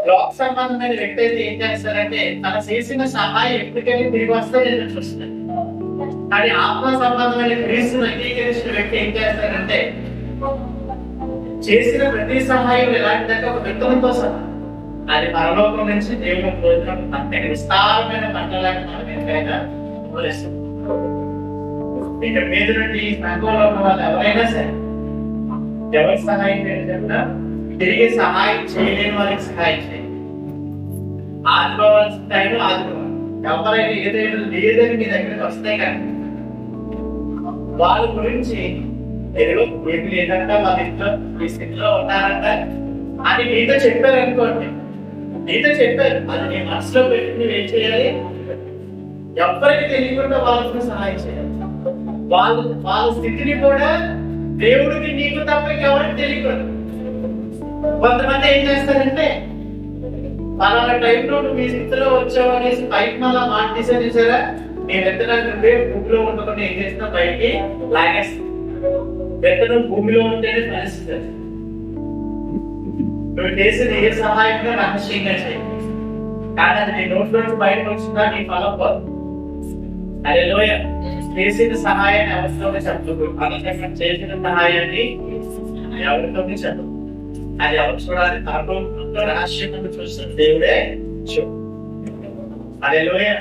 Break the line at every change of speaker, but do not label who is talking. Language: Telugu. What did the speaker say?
లోక సంబంధమైన వ్యక్తి అయితే ఏం చేస్తారంటే తన చేసిన సహాయం ఎప్పటికైనా తిరిగి వస్తుందని చూస్తారు. కానీ ఆత్మ సంబంధమైన క్రీస్తును అంగీకరించిన వ్యక్తి ఏం చేస్తారంటే చేసిన ప్రతి సహాయం ఎలాంటిదంటే ఒక విత్తనంతో సహా అది పరలోకం నుంచి దేవుని భోజనం అంతే విస్తారమైన పంటలాంటి మనం ఎంతైనా వదిలేస్తాం. ఇక మీద నుండి సంఘంలో ఉన్న వాళ్ళు ఎవరైనా సరే ఎవరికి సహాయం చేయాలంటే తిరిగి సహాయం చేయలేని వారికి సహాయం చేయాలి. ఆదుకోవాల్సిన టైంలో ఆదుకోవాలి. ఎవరైనా ఏదైనా లేదని మీ దగ్గరికి వస్తాయి కానీ వాళ్ళ గురించి ఏదో ఏమి లేదంట వాళ్ళ ఇంట్లో ఈ స్థితిలో ఉన్నారంట అని మీతో చెప్పారు అనుకోండి. మీతో చెప్పారు అది నీ మనసులో పెట్టి నువ్వేం చేయాలి? ఎవరికి తెలియకుండా వాళ్ళకి సహాయం చేయాలి. వాళ్ళ స్థితిని కూడా దేవుడికి నీకు తప్ప ఎవరికి తెలియకూడదు. కొంతమంది ఏం చేస్తారంటే పలానా టైంలో నువ్వు ఈ స్థితిలో వచ్చావు అనేసి బయట అలా మాట తీసేసారా నీ వెంటనే నువ్వే భూమిలో ఉండకుండా ఏం చేస్తున్నా బయటికి లాగేస్తా. వెంటనే భూమిలో ఉంటేనే పరిస్థితి. నువ్వు చేసిన ఏ సహాయంగా రహస్యంగా చేయాలి. కానీ అది నీ నోట్లో బయటకు వచ్చిందా నీ ఫలం పోదు. హల్లెలూయా. చేసిన సహాయాన్ని ఎవరితోనే చెప్పదు. అనవసరంగా చేసిన సహాయాన్ని ఎవరితోనే చెప్పదు. అది ఎవరు చూడాలి? తనలో రహస్యంగా చూస్తున్న దేవుడే చూడు. హల్లెలూయా.